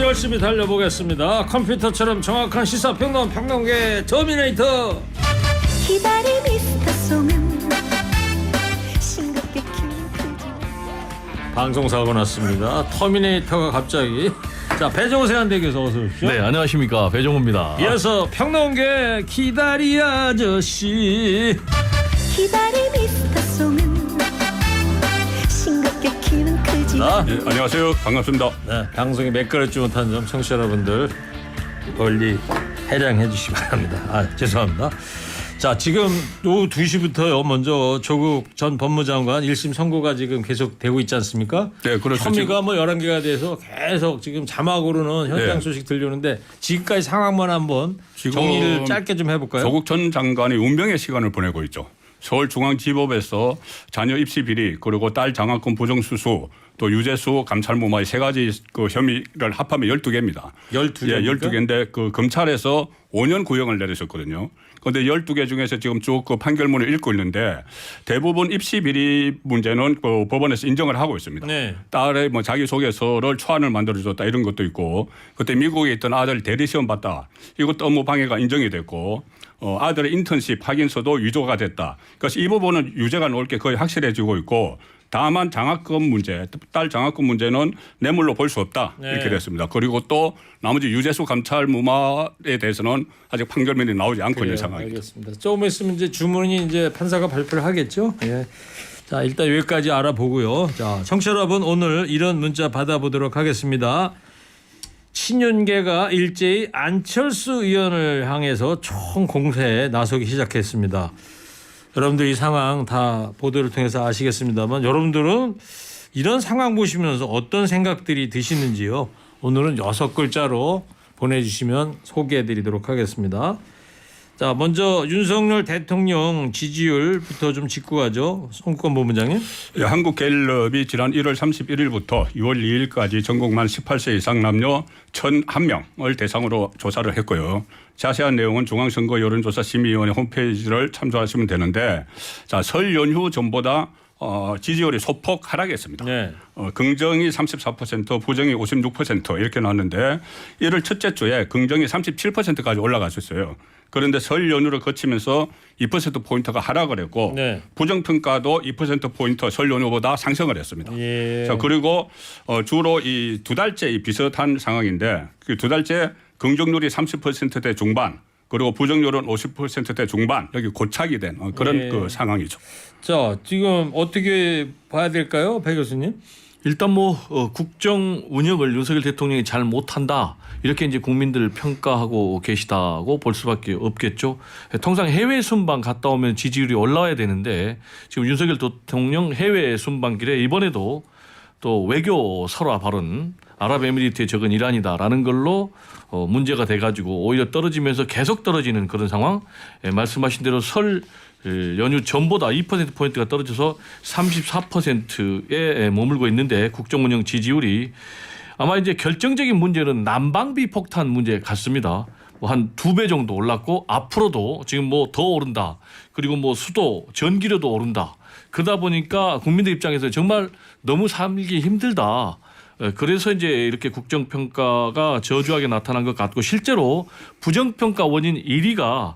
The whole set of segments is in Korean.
열심히 달려보겠습니다. 컴퓨터처럼 정확한 시사평론 평론계 터미네이터. 기다림 미스터송은 싱겁게 킹크지. 방송사고 났습니다. 터미네이터가 갑자기. 자, 배정우 세한대교에서 어서 오십시오. 네, 안녕하십니까, 배종우입니다. 이어서 평론계 기다리 아저씨. 기다림 미스터송은 싱겁게 킹크지. 네, 안녕하세요. 반갑습니다. 네, 방송이 매끄럽지 못한 점 청취자 여러분들 멀리 해량해 주시기 바랍니다. 죄송합니다. 자, 지금 오후 2시부터요. 먼저 조국 전 법무장관 1심 선고가 지금 계속 되고 있지 않습니까? 네, 그렇죠. 혐의가 뭐 11개가 돼서 계속 지금 자막으로는 현장 네. 소식 들려오는데 지금까지 상황만 한번 정리를 짧게 좀 해볼까요? 조국 전 장관이 운명의 시간을 보내고 있죠. 서울중앙지법에서 자녀 입시 비리 그리고 딸 장학금 부정수수 또 유재수 감찰무마의 세 가지 그 혐의를 합하면 12개입니다. 12개. 예, 12개인데 그 검찰에서 5년 구형을 내리셨거든요. 그런데 12개 중에서 지금 쭉 그 판결문을 읽고 있는데 대부분 입시 비리 문제는 그 법원에서 인정을 하고 있습니다. 네. 딸의 뭐 자기소개서를 초안을 만들어줬다 이런 것도 있고 그때 미국에 있던 아들 대리시험 봤다. 이것도 업무 방해가 인정이 됐고 아들의 인턴십 확인서도 위조가 됐다. 그래서 이 부분은 유죄가 나올 게 거의 확실해지고 있고 다만 장학금 문제, 딸 장학금 문제는 뇌물로 볼 수 없다. 네. 이렇게 됐습니다. 그리고 또 나머지 유재수 감찰 무마에 대해서는 아직 판결문이 나오지 않고 있는 상황입니다. 알겠습니다. 조금 있으면 이제 주문이 이제 판사가 발표를 하겠죠. 예. 자, 일단 여기까지 알아보고요. 자, 청취자 여러분 오늘 이런 문자 받아보도록 하겠습니다. 친윤계가 일제히 안철수 의원을 향해서 총공세에 나서기 시작했습니다. 여러분들 이 상황 다 보도를 통해서 아시겠습니다만 여러분들은 이런 상황 보시면서 어떤 생각들이 드시는지요. 오늘은 6글자로 보내주시면 소개해드리도록 하겠습니다. 자, 먼저 윤석열 대통령 지지율부터 좀 짚고 가죠. 송권 본부장님. 예, 한국갤럽이 지난 1월 31일부터 6월 2일까지 전국 만 18세 이상 남녀 1,001명을 대상으로 조사를 했고요. 자세한 내용은 중앙선거 여론조사 심의위원회 홈페이지를 참조하시면 되는데 자, 설 연휴 전보다 지지율이 소폭 하락했습니다. 네. 긍정이 34%, 부정이 56% 이렇게 나왔는데 1월 첫째 주에 긍정이 37%까지 올라갔었어요. 그런데 설 연휴를 거치면서 2%포인트가 하락을 했고 네. 부정평가도 2%포인트 설 연휴보다 상승을 했습니다. 예. 자, 그리고 주로 이 두 달째 이 비슷한 상황인데 그 두 달째 긍정률이 30%대 중반 그리고 부정률은 50%대 중반 여기 고착이 된 그런 예. 그 상황이죠. 자, 지금 어떻게 봐야 될까요, 배 교수님? 일단 뭐 국정 운영을 윤석열 대통령이 잘 못한다 이렇게 이제 국민들을 평가하고 계시다고 볼 수밖에 없겠죠. 통상 해외 순방 갔다 오면 지지율이 올라와야 되는데 지금 윤석열 대통령 해외 순방길에 이번에도 또 외교 설화 발언 아랍에미리트의 적은 이란이다라는 걸로 문제가 돼가지고 오히려 떨어지면서 계속 떨어지는 그런 상황. 말씀하신 대로 설 연휴 전보다 2%포인트가 떨어져서 34%에 머물고 있는데 국정운영 지지율이 아마 이제 결정적인 문제는 난방비 폭탄 문제 같습니다. 뭐 한 2배 정도 올랐고 앞으로도 지금 뭐 더 오른다. 그리고 뭐 수도 전기료도 오른다. 그러다 보니까 국민들 입장에서 정말 너무 살기 힘들다. 그래서 이제 이렇게 국정평가가 저조하게 나타난 것 같고 실제로 부정평가 원인 1위가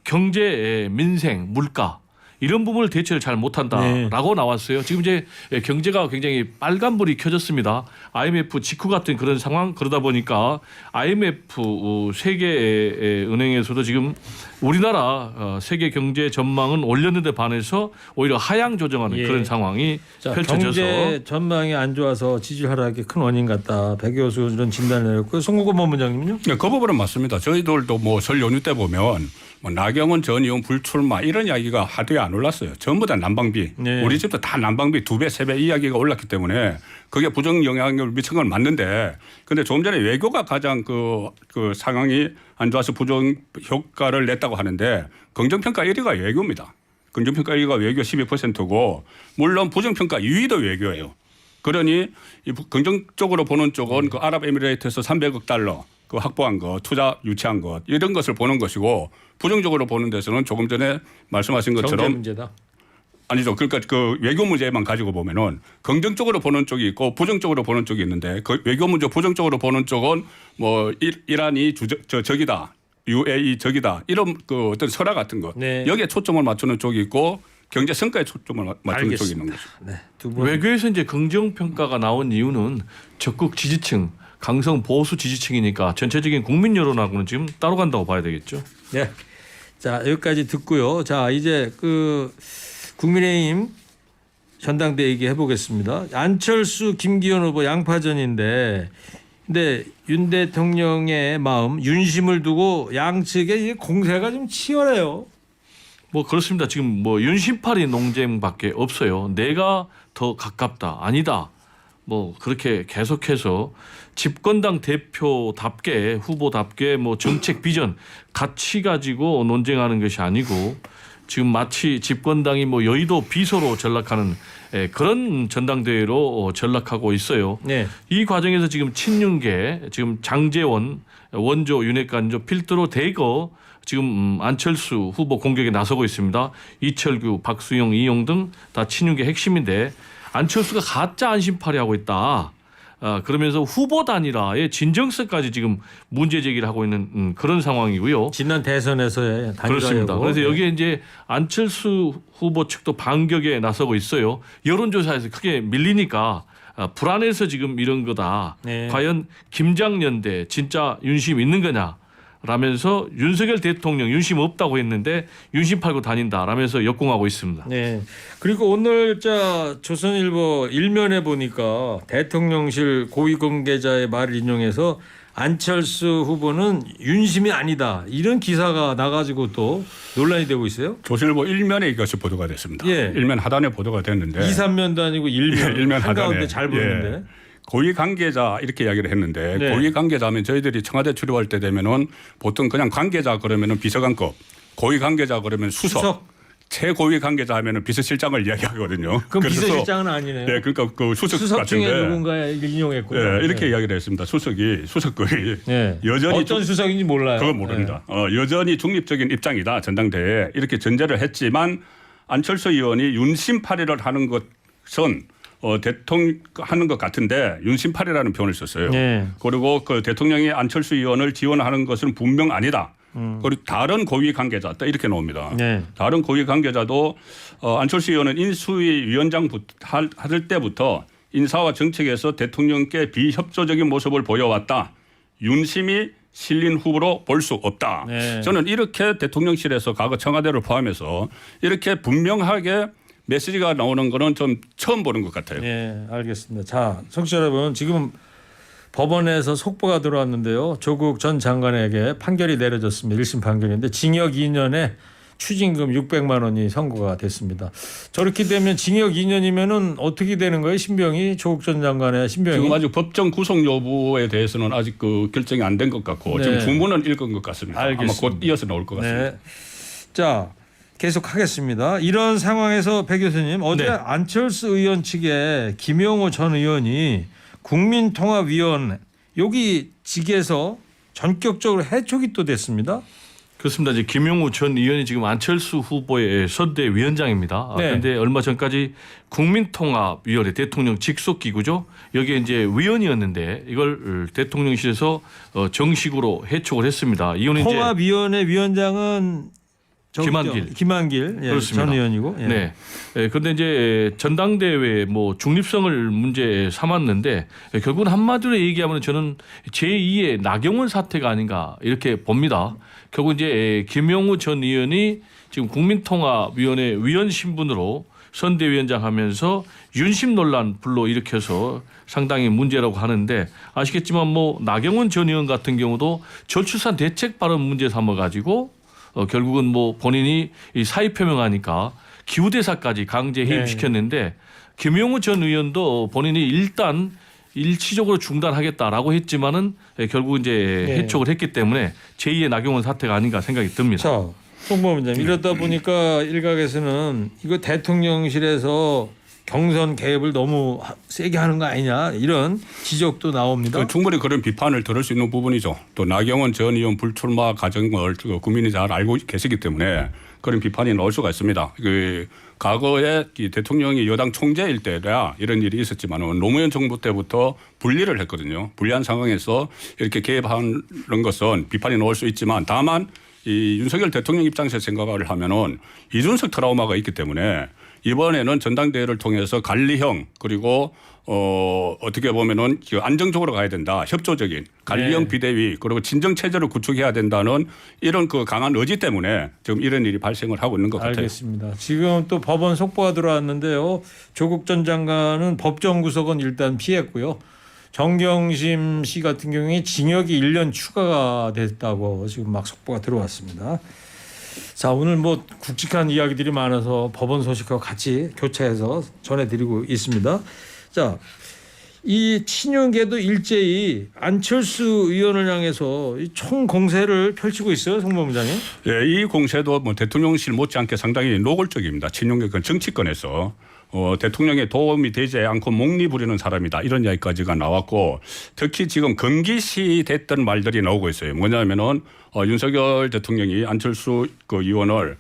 경제, 민생, 물가 이런 부분을 대처를 잘 못한다라고 나왔어요. 지금 이제 경제가 굉장히 빨간불이 켜졌습니다. IMF 직후 같은 그런 상황 그러다 보니까 IMF 세계 은행에서도 지금 우리나라 세계 경제 전망은 올렸는데 반해서 오히려 하향 조정하는 그런 상황이 펼쳐져서 경제 전망이 안 좋아서 지지율 하락의 큰 원인 같다. 배 교수 이런 진단을 내렸고 송국권 본부장님은요? 네, 그 부분은 맞습니다. 저희들도 뭐 설 연휴 때 보면 뭐 나경원 전 의원 불출마 이런 이야기가 하도에 안 올랐어요. 전부 다 난방비. 네. 우리 집도 다 난방비 2배, 3배 이야기가 올랐기 때문에 그게 부정 영향을 미친 건 맞는데 근데 조금 전에 외교가 가장 그 상황이 안 좋아서 부정 효과를 냈다고 하는데 긍정평가 1위가 외교입니다. 긍정평가 1위가 외교 12%고 물론 부정평가 2위도 외교예요. 그러니 이 긍정적으로 보는 쪽은 그 아랍에미레이트에서 300억 달러 그 확보한 것, 투자 유치한 것 이런 것을 보는 것이고 부정적으로 보는 데서는 조금 전에 말씀하신 것처럼 경제 문제다. 아니죠. 그러니까 그 외교 문제만 가지고 보면은 긍정적으로 보는 쪽이 있고 부정적으로 보는 쪽이 있는데 그 외교 문제 부정적으로 보는 쪽은 뭐 이란이 적이다. UAE 적이다. 이런 그 어떤 설화 같은 거. 네. 여기에 초점을 맞추는 쪽이 있고 경제 성과에 초점을 맞추는 쪽이 있는 거죠. 네, 두 분. 외교에서 이제 긍정 평가가 나온 이유는 적극 지지층, 강성 보수 지지층이니까 전체적인 국민 여론하고는 지금 따로 간다고 봐야 되겠죠. 네. 자, 여기까지 듣고요. 자, 이제 그 국민의힘 전당대 얘기해 보겠습니다. 안철수, 김기현 후보 양파전인데 근데 윤 대통령의 마음 윤심을 두고 양측의 공세가 좀 치열해요. 뭐 그렇습니다. 지금 뭐 윤심팔이 논쟁밖에 없어요. 내가 더 가깝다. 아니다. 뭐 그렇게 계속해서 집권당 대표답게 후보답게 뭐 정책 비전 가치 가지고 논쟁하는 것이 아니고 지금 마치 집권당이 뭐 여의도 비서로 전락하는 그런 전당대회로 전락하고 있어요. 네. 이 과정에서 지금 친윤계 지금 장제원 원조 윤핵관조 필두로 대거 지금 안철수 후보 공격에 나서고 있습니다. 이철규, 박수영, 이용 등 다 친윤계 핵심인데 안철수가 가짜 안심팔이 하고 있다. 그러면서 후보 단일화의 진정성까지 지금 문제 제기를 하고 있는 그런 상황이고요. 지난 대선에서의 그렇습니다. 단일화고. 그래서 여기에 이제 안철수 후보 측도 반격에 나서고 있어요. 여론조사에서 크게 밀리니까 불안해서 지금 이런 거다. 네. 과연 김장연대 진짜 윤심 있는 거냐? 라면서 윤석열 대통령 윤심 없다고 했는데 윤심 팔고 다닌다라면서 역공하고 있습니다. 네. 그리고 오늘 조선일보 일면에 보니까 대통령실 고위 관계자의 말을 인용해서 안철수 후보는 윤심이 아니다. 이런 기사가 나가지고 또 논란이 되고 있어요. 조선일보 일면에 이것이 보도가 됐습니다. 예. 일면 하단에 보도가 됐는데 2, 3면도 아니고 일면, 일면 한가운데 하단에. 잘 보이는데. 예. 고위 관계자 이렇게 이야기를 했는데 네. 고위 관계자면 저희들이 청와대 출입할 때 되면은 보통 그냥 관계자 그러면은 비서관급, 고위 관계자 그러면 수석. 최고위 관계자 하면은 비서실장을 이야기하거든요. 그럼 그래서 비서실장은 아니네요. 네, 그러니까 그 수석 중에 같은데. 누군가에 인용했군요. 네, 이렇게 네. 이야기를 했습니다. 수석급이 네. 여전히 어떤 수석인지 몰라요. 그건 모릅니다. 여전히 중립적인 입장이다 전당대회에 이렇게 전제를 했지만 안철수 의원이 윤심팔이를 하는 것은 대통령 하는 것 같은데 윤심팔이라는 표현을 썼어요. 네. 그리고 그 대통령이 안철수 의원을 지원하는 것은 분명 아니다. 그리고 다른 고위 관계자 또 이렇게 나옵니다. 네. 다른 고위 관계자도 안철수 의원은 인수위 위원장 할 때부터 인사와 정책에서 대통령께 비협조적인 모습을 보여왔다. 윤심이 실린 후보로 볼 수 없다. 네. 저는 이렇게 대통령실에서 과거 청와대를 포함해서 이렇게 분명하게 메시지가 나오는 거는 좀 처음 보는 것 같아요. 네, 알겠습니다. 자, 청취자 여러분, 지금 법원에서 속보가 들어왔는데요. 조국 전 장관에게 판결이 내려졌습니다. 1심 판결인데 징역 2년에 추징금 600만 원이 선고가 됐습니다. 저렇게 되면 징역 2년이면은 어떻게 되는 거예요? 신병이 조국 전 장관의 신병이 지금 아직 법정 구속 여부에 대해서는 아직 그 결정이 안 된 것 같고 네. 지금 주문은 읽은 것 같습니다. 알겠습니다. 아마 곧 이어서 나올 것 같습니다. 네. 자, 계속 하겠습니다. 이런 상황에서 배 교수님 어제 네. 안철수 의원 측에 김용호 전 의원이 국민통합위원 여기 직에서 전격적으로 해촉이 또 됐습니다. 그렇습니다. 이제 김용우 전 의원이 지금 안철수 후보의 선대위원장입니다. 네. 그런데 얼마 전까지 국민통합위원회 대통령 직속 기구죠. 여기에 이제 위원이었는데 이걸 대통령실에서 정식으로 해촉을 했습니다. 이거는 이제 통합위원회 위원장은 김한길 예, 그렇습니다. 전 의원이고. 예. 네. 그런데 이제 전당대회 뭐 중립성을 문제 삼았는데 결국은 한마디로 얘기하면 저는 제2의 나경원 사태가 아닌가 이렇게 봅니다. 결국 이제 김용우 전 의원이 지금 국민통합위원회 위원 신분으로 선대위원장 하면서 윤심 논란 불러일으켜서 상당히 문제라고 하는데 아시겠지만 뭐 나경원 전 의원 같은 경우도 저출산 대책 발언 문제 삼아가지고 결국은 뭐 본인이 이 사의 표명하니까 기후대사까지 강제 해임시켰는데 김용우 전 의원도 본인이 일단 일시적으로 중단하겠다라고 했지만은 결국 이제 해촉을 했기 때문에 제2의 나경원 사태가 아닌가 생각이 듭니다. 자, 송범 원장님 이러다 보니까 일각에서는 이거 대통령실에서 경선 개입을 너무 세게 하는 거 아니냐 이런 지적도 나옵니다. 충분히 그런 비판을 들을 수 있는 부분이죠. 또 나경원 전 의원 불출마 과정을 국민이 잘 알고 계시기 때문에 그런 비판이 나올 수가 있습니다. 과거에 이 대통령이 여당 총재일 때야 이런 일이 있었지만 노무현 정부 때부터 분리를 했거든요. 분리한 상황에서 이렇게 개입하는 것은 비판이 나올 수 있지만 다만 이 윤석열 대통령 입장에서 생각을 하면은 이준석 트라우마가 있기 때문에 이번에는 전당대회를 통해서 관리형 그리고 어떻게 보면은 안정적으로 가야 된다. 협조적인 관리형 비대위 그리고 진정 체제를 구축해야 된다는 이런 그 강한 의지 때문에 지금 이런 일이 발생을 하고 있는 것 같아요. 알겠습니다. 지금 또 법원 속보가 들어왔는데요. 조국 전 장관은 법정 구속은 일단 피했고요. 정경심 씨 같은 경우에 징역이 1년 추가가 됐다고 지금 막 속보가 들어왔습니다. 자, 오늘 뭐 굵직한 이야기들이 많아서 법원 소식과 같이 교차해서 전해드리고 있습니다. 자, 이 친윤계도 일제히 안철수 의원을 향해서 총 공세를 펼치고 있어요, 송 본부장님. 예, 이 공세도 뭐 대통령실 못지않게 상당히 노골적입니다. 친윤계건 정치권에서 대통령에 도움이 되지 않고 목리부리는 사람이다 이런 이야기까지가 나왔고 특히 지금 금기시 됐던 말들이 나오고 있어요. 뭐냐면은 윤석열 대통령이 안철수 그 의원을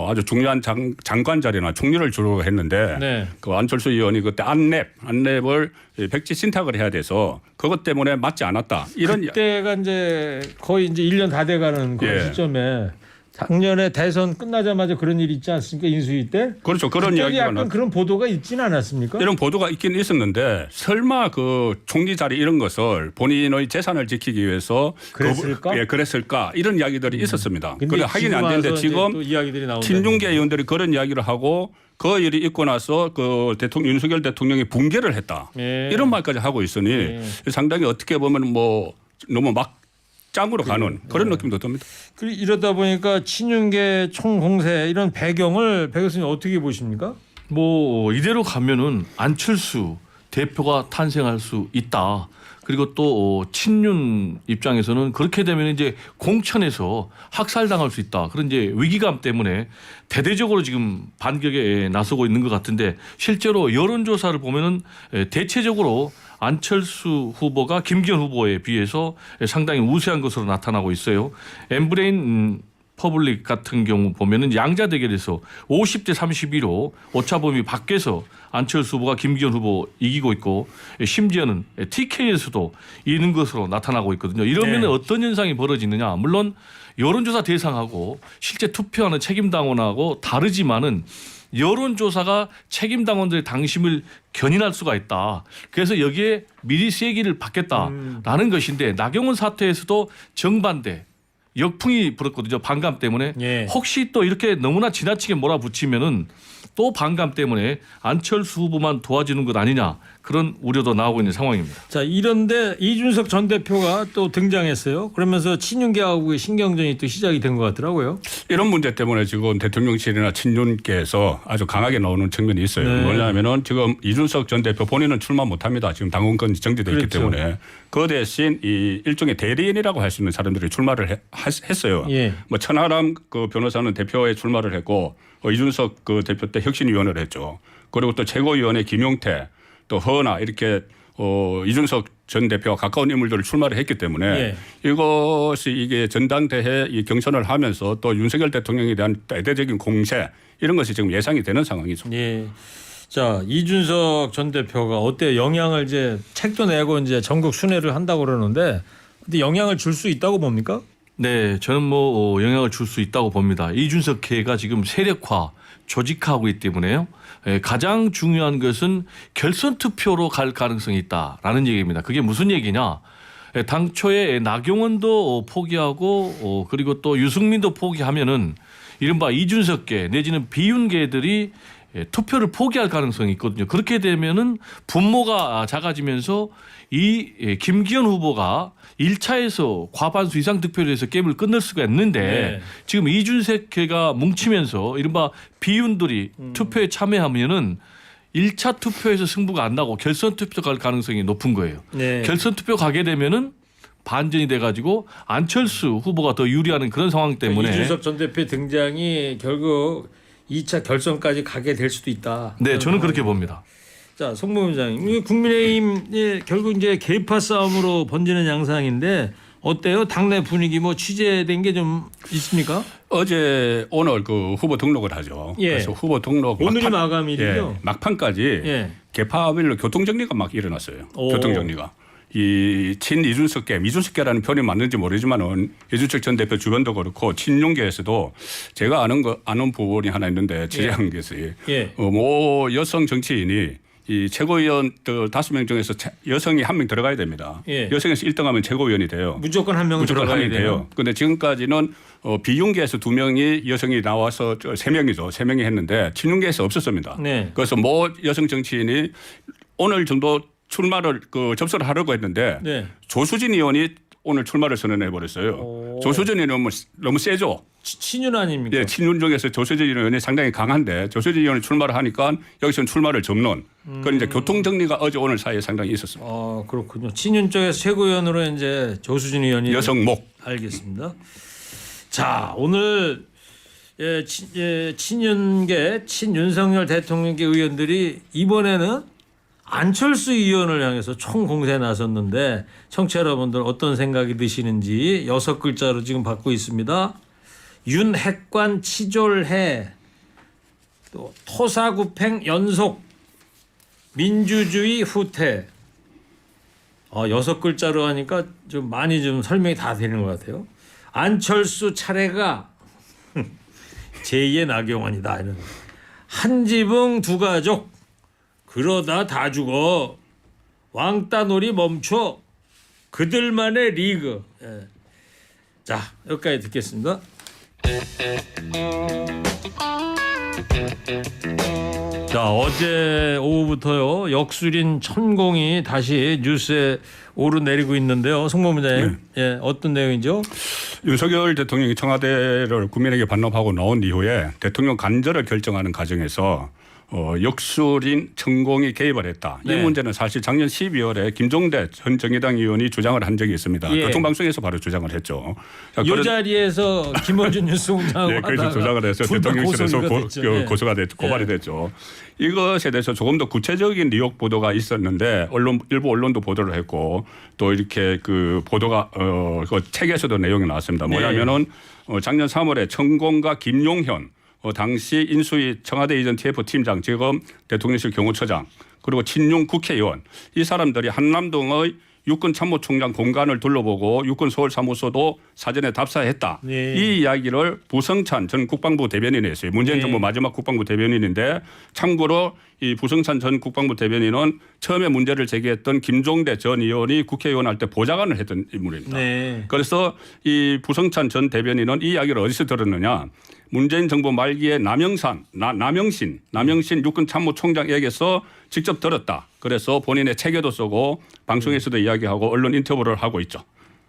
아주 중요한 장관 자리나 총리를 주로 했는데 네. 그 안철수 의원이 그때 안랩을 백지 신탁을 해야 돼서 그것 때문에 맞지 않았다. 이런 그때가 이제 거의 이제 1년 다 돼가는 그런 예. 시점에 작년에 대선 끝나자마자 그런 일이 있지 않습니까? 인수위 때. 그렇죠. 그런 그때 이야기가 약간 그런 보도가 있지는 않았습니까? 이런 보도가 있긴 있었는데 설마 그 총리 자리 이런 것을 본인의 재산을 지키기 위해서 그랬을까? 예, 그랬을까 이런 이야기들이 있었습니다. 근데 그래 확인이 안 지금 되는데 와서 지금 이제 또 이야기들이 나온다는 친중계 거죠. 의원들이 그런 이야기를 하고 그 일이 있고 나서 그 윤석열 대통령이 붕괴를 했다. 예. 이런 말까지 하고 있으니 예. 상당히 어떻게 보면 뭐 너무 막 짱으로 가는 그런 느낌도 듭니다. 이러다 보니까 친윤계 총공세 이런 배경을 배 교수님 어떻게 보십니까? 뭐 이대로 가면은 안철수 대표가 탄생할 수 있다. 그리고 또 친윤 입장에서는 그렇게 되면 이제 공천에서 학살당할 수 있다. 그런 이제 위기감 때문에 대대적으로 지금 반격에 나서고 있는 것 같은데 실제로 여론조사를 보면은 대체적으로 안철수 후보가 김기현 후보에 비해서 상당히 우세한 것으로 나타나고 있어요. 엠브레인 퍼블릭 같은 경우 보면은 양자 대결에서 50대 32로 오차범위 밖에서 안철수 후보가 김기현 후보 이기고 있고 심지어는 TK에서도 이기는 것으로 나타나고 있거든요. 이러면 네. 어떤 현상이 벌어지느냐. 물론 여론조사 대상하고 실제 투표하는 책임당원하고 다르지만은 여론조사가 책임당원들의 당심을 견인할 수가 있다. 그래서 여기에 미리 세기를 받겠다라는 것인데 나경원 사태에서도 정반대. 역풍이 불었거든요. 반감 때문에. 예. 혹시 또 이렇게 너무나 지나치게 몰아붙이면은 또 반감 때문에 안철수 후보만 도와주는 것 아니냐 그런 우려도 나오고 있는 상황입니다. 자, 이런데 이준석 전 대표가 또 등장했어요. 그러면서 친윤계하고의 신경전이 또 시작이 된 것 같더라고요. 이런 문제 때문에 지금 대통령실이나 친윤계에서 아주 강하게 나오는 측면이 있어요. 네. 뭐냐면은 지금 이준석 전 대표 본인은 출마 못합니다. 지금 당원권이 정지돼 있기 그렇죠. 때문에 그 대신 이 일종의 대리인이라고 할 수 있는 사람들이 출마를 했어요. 예. 뭐 천하람 그 변호사는 대표에 출마를 했고 이준석 그 대표 때 혁신위원을 했죠. 그리고 또 최고위원회 김용태 또 허나 이렇게 이준석 전 대표와 가까운 인물들을 출마를 했기 때문에 예. 이것이 이게 전당대회 이 경선을 하면서 또 윤석열 대통령에 대한 대대적인 공세 이런 것이 지금 예상이 되는 상황이죠. 예. 자, 이준석 전 대표가 어때 영향을 이제 책도 내고 이제 전국 순회를 한다고 그러는데 근데 영향을 줄 수 있다고 봅니까? 네, 저는 뭐 영향을 줄 수 있다고 봅니다. 이준석계가 지금 세력화, 조직화하고 있기 때문에요. 가장 중요한 것은 결선 투표로 갈 가능성이 있다라는 얘기입니다. 그게 무슨 얘기냐? 당초에 나경원도 포기하고 그리고 또 유승민도 포기하면은 이른바 이준석계 내지는 비윤계들이 투표를 포기할 가능성이 있거든요. 그렇게 되면은 분모가 작아지면서 이 김기현 후보가 1차에서 과반수 이상 득표를 해서 게임을 끝낼 수가 있는데 네. 지금 이준석계가 뭉치면서 이른바 비윤들이 투표에 참여하면은 1차 투표에서 승부가 안 나고 결선 투표 갈 가능성이 높은 거예요. 네. 결선 투표 가게 되면은 반전이 돼가지고 안철수 후보가 더 유리하는 그런 상황 때문에 이준석 전 대표의 등장이 결국 2차 결선까지 가게 될 수도 있다. 네, 저는 그렇게 봅니다. 자, 송범장님, 이게 국민의힘 결국 이제 계파 싸움으로 번지는 양상인데 어때요? 당내 분위기 뭐 취재된 게 좀 있습니까? 오늘 그 후보 등록을 하죠. 예. 그래서 후보 등록 오늘이 마감일이죠? 예, 막판까지 예. 개파별로 교통정리가 막 일어났어요. 오. 교통정리가. 이 이준석계라는 표현이 맞는지 모르지만은 이준석 전 대표 주변도 그렇고 친윤계에서도 제가 아는 부분이 하나 있는데 지지하는 게 있어요. 예. 모 여성 정치인이 이 최고위원 5명 중에서 여성이 1명 들어가야 됩니다. 예. 여성에서 1등하면 최고위원이 돼요. 무조건 한 명은 무조건 들어가야 1명이 돼요. 돼요. 그런데 지금까지는 비윤계에서 2명이 여성이 나와서 3명이죠. 3명이 했는데 친윤계에서 없었습니다. 네. 그래서 모 여성 정치인이 오늘 정도 출마를 접수를 하려고 했는데 네. 조수진 의원이 오늘 출마를 선언해 버렸어요. 오. 조수진 의원은 너무 세죠. 친윤 아닙니까? 예, 친윤 중에서 조수진 의원이 상당히 강한데 조수진 의원이 출마를 하니까 여기서는 출마를 접는 그런 이제 교통 정리가 오늘 사이에 상당히 있었습니다. 그렇군요. 친윤 쪽에서 최고위원으로 이제 조수진 의원이 여성목. 알겠습니다. 자, 오늘 친윤계 친윤석열 대통령계 의원들이 이번에는 안철수 의원을 향해서 총공세에 나섰는데 청취자 여러분들 어떤 생각이 드시는지 6글자로 지금 받고 있습니다. 윤핵관 치졸해, 또 토사구팽 연속, 민주주의 후퇴. 6글자로 하니까 좀 많이 좀 설명이 다 되는 것 같아요. 안철수 차례가 제2의 나경원이다. 이런. 한지붕 두 가족 그러다 다 죽어. 왕따놀이 멈춰. 그들만의 리그. 예. 자, 여기까지 듣겠습니다. 자, 어제 오후부터요 역술인 천공이 다시 뉴스에 오르내리고 있는데요. 송범장님, 예, 어떤 내용이죠? 윤석열 대통령이 청와대를 국민에게 반납하고 나온 이후에 대통령 간절을 결정하는 과정에서 역술인 천공이 개입을 했다. 네. 이 문제는 사실 작년 12월에 김종대 전 정의당 의원이 주장을 한 적이 있습니다. 예. 교통방송에서 바로 주장을 했죠. 이 자리에서 김원준 뉴스공장하고 네, 그래서 하다가 주장을 해서 둘다 대통령실에서 고소가 됐죠. 예. 고소가 됐죠. 고발이 예. 됐죠. 이것에 대해서 조금 더 구체적인 뉴욕 보도가 있었는데 일부 언론도 보도를 했고 또 이렇게 그 보도가 그 책에서도 내용이 나왔습니다. 뭐냐면은 작년 3월에 천공과 김용현 당시 인수위 청와대 이전 TF 팀장 지금 대통령실 경호처장 그리고 친윤 국회의원 이 사람들이 한남동의 육군 참모총장 공간을 둘러보고 육군 서울 사무소도 사전에 답사했다. 네. 이 이야기를 부성찬 전 국방부 대변인이 했어요. 문재인 네. 정부 마지막 국방부 대변인인데 참고로 이 부성찬 전 국방부 대변인은 처음에 문제를 제기했던 김종대 전 의원이 국회의원 할 때 보좌관을 했던 인물입니다. 네. 그래서 이 부성찬 전 대변인은 이 이야기를 어디서 들었느냐. 문재인 정부 말기에 남영신 육군 참모총장에게서 직접 들었다. 그래서 본인의 책에도 쓰고 방송에서도 이야기하고 언론 인터뷰를 하고 있죠.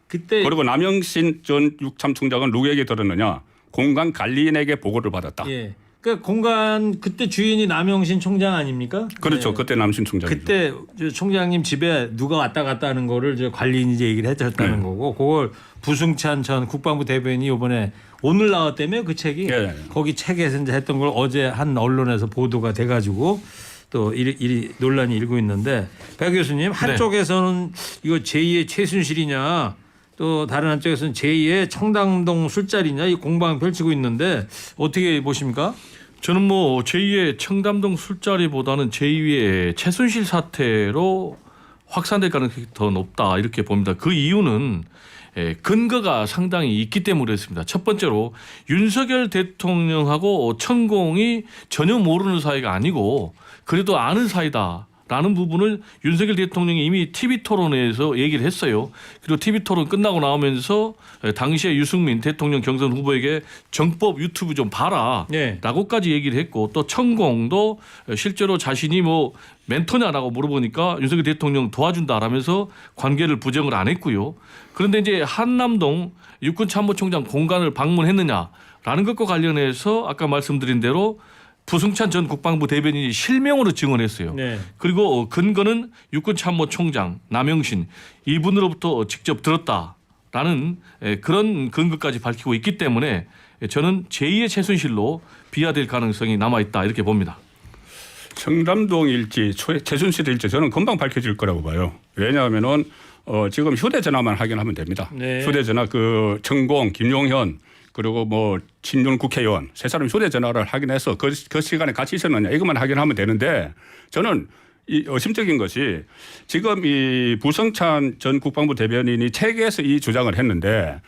그때 그리고 남영신 전 육참총장은 누구에게 들었느냐. 공간 관리인에게 보고를 받았다. 예. 그러니까 공간 그때 주인이 남영신 총장 아닙니까? 그렇죠. 네. 그때 남신 총장이죠. 그때 저 총장님 집에 누가 왔다 갔다 하는 거를 저 관리인이 이제 얘기를 해줬다는 거고 그걸 부승찬 전 국방부 대변인이 이번에 오늘 나왔다며 그 책이 예. 거기 책에서 이제 했던 걸 어제 한 언론에서 보도가 돼가지고 또 이 논란이 일고 있는데 백 교수님 한쪽에서는 이거 제2의 최순실이냐 또 다른 한쪽에서는 제2의 청담동 술자리냐 이 공방 펼치고 있는데 어떻게 보십니까? 저는 뭐 제2의 청담동 술자리보다는 제2의 최순실 사태로 확산될 가능성이 더 높다 이렇게 봅니다. 그 이유는 근거가 상당히 있기 때문에 그렇습니다. 첫 번째로 윤석열 대통령하고 천공이 전혀 모르는 사이가 아니고 그래도 아는 사이다. 라는 부분을 윤석열 대통령이 이미 TV토론회에서 얘기를 했어요. 그리고 TV토론 끝나고 나오면서 당시에 유승민 대통령 경선 후보에게 정법 유튜브 좀 봐라 네. 라고까지 얘기를 했고 또 천공도 실제로 자신이 뭐 멘토냐라고 물어보니까 윤석열 대통령 도와준다라면서 관계를 부정을 안 했고요. 그런데 이제 한남동 육군참모총장 공간을 방문했느냐라는 것과 관련해서 아까 말씀드린 대로 부승찬 전 국방부 대변인이 실명으로 증언했어요. 네. 그리고 근거는 육군참모총장 남영신 이분으로부터 직접 들었다라는 라는 그런 근거까지 밝히고 있기 때문에 저는 제2의 최순실로 비화될 가능성이 남아있다 이렇게 봅니다. 청담동 일지, 최순실 일지 저는 금방 밝혀질 거라고 봐요. 왜냐하면은 지금 휴대전화만 확인하면 됩니다. 네. 휴대전화 그 정공, 김용현 그리고 뭐 친윤 국회의원 세 사람 휴대전화를 확인해서 그 시간에 같이 있었느냐 이것만 확인하면 되는데 저는 이 의심적인 것이 지금 이 부성찬 전 국방부 대변인이 책에서 이 주장을 했는데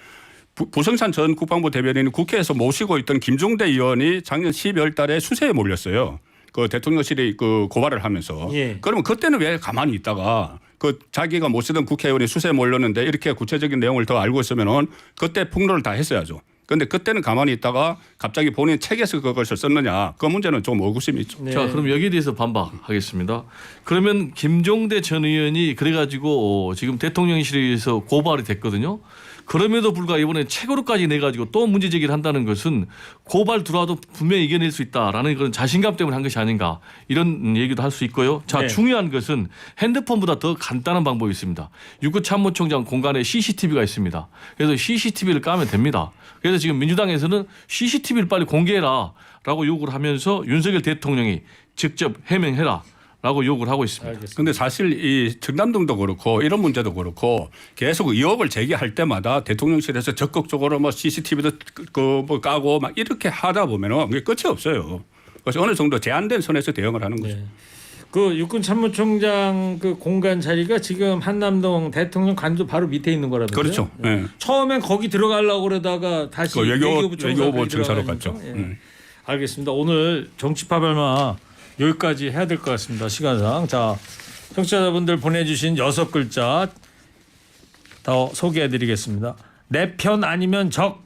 부성찬 전 국방부 대변인이 국회에서 모시고 있던 김종대 의원이 작년 12월 달에 수세에 몰렸어요. 그 대통령실이 그 고발을 하면서. 예. 그러면 그때는 왜 가만히 있다가 그 자기가 모시던 국회의원이 수세에 몰렸는데 이렇게 구체적인 내용을 더 알고 있으면은 그때 폭로를 다 했어야죠. 그런데 그때는 가만히 있다가 갑자기 본인 책에서 그것을 썼느냐 그 문제는 좀 의구심이 있죠. 네. 자, 그럼 여기에 대해서 반박하겠습니다. 그러면 김종대 전 의원이 그래가지고 지금 대통령실에서 고발이 됐거든요. 그럼에도 불구하고 이번에 책으로까지 내가지고 또 문제 제기를 한다는 것은 고발 들어와도 분명히 이겨낼 수 있다라는 그런 자신감 때문에 한 것이 아닌가 이런 얘기도 할 수 있고요. 자, 네. 중요한 것은 핸드폰보다 더 간단한 방법이 있습니다. 육구참모총장 공간에 CCTV가 있습니다. 그래서 CCTV를 까면 됩니다. 그래서 지금 민주당에서는 CCTV를 빨리 공개해라라고 요구를 하면서 윤석열 대통령이 직접 해명해라. 라고 요구를 하고 있습니다. 그런데 사실 이 청담동도 그렇고 이런 문제도 그렇고 계속 의혹을 제기할 때마다 대통령실에서 적극적으로 뭐 CCTV도 그 뭐 까고 막 이렇게 하다 보면은 그게 끝이 없어요. 그래서 어느 정도 제한된 선에서 대응을 하는 거죠. 네. 그 육군 참모총장 그 공간 자리가 지금 한남동 대통령 관저 바로 밑에 있는 거라면서요? 그렇죠. 예. 처음엔 거기 들어가려고 그러다가 다시 그 외교부 외교부 청사로 들어가니까. 갔죠. 예. 알겠습니다. 오늘 정치파발마 여기까지 해야 될 것 같습니다. 시간상. 자, 청취자분들 보내주신 6글자 더 소개해드리겠습니다. 내 편 아니면 적.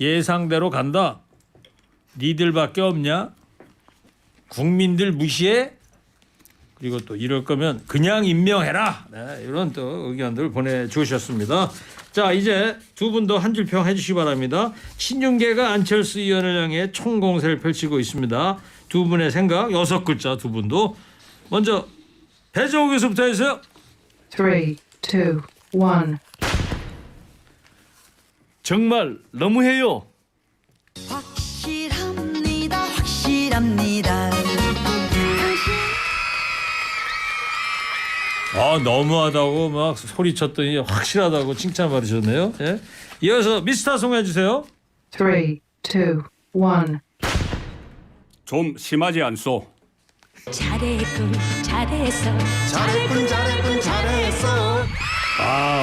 예상대로 간다. 니들밖에 없냐? 국민들 무시해? 그리고 또 이럴 거면 그냥 임명해라. 네, 이런 또 의견들 보내주셨습니다. 자, 이제 두 분도 한 줄 평 해주시기 바랍니다. 친윤계가 안철수 의원을 향해 총공세를 펼치고 있습니다. 두 분의 생각 6글자 두 분도 먼저 배정우 교수부터 해주세요. 3, 2, 1. 정말 너무해요. 확실합니다 확실합니다 너무하다고 막 소리쳤더니 확실하다고 칭찬받으셨네요. 예. 이어서 미스터 송 해주세요. 3, 2, 1. 좀 심하지 않소. 잘했군 잘했어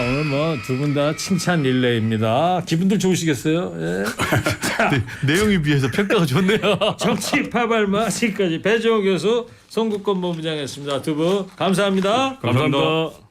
오늘 뭐 두 분 다 칭찬 릴레이입니다. 기분들 좋으시겠어요? 예. 내용에 비해서 평가가 좋네요. 정치파발마 지금까지 배정우 교수, 송국권 본부장이었습니다. 두 분 감사합니다. 감사합니다.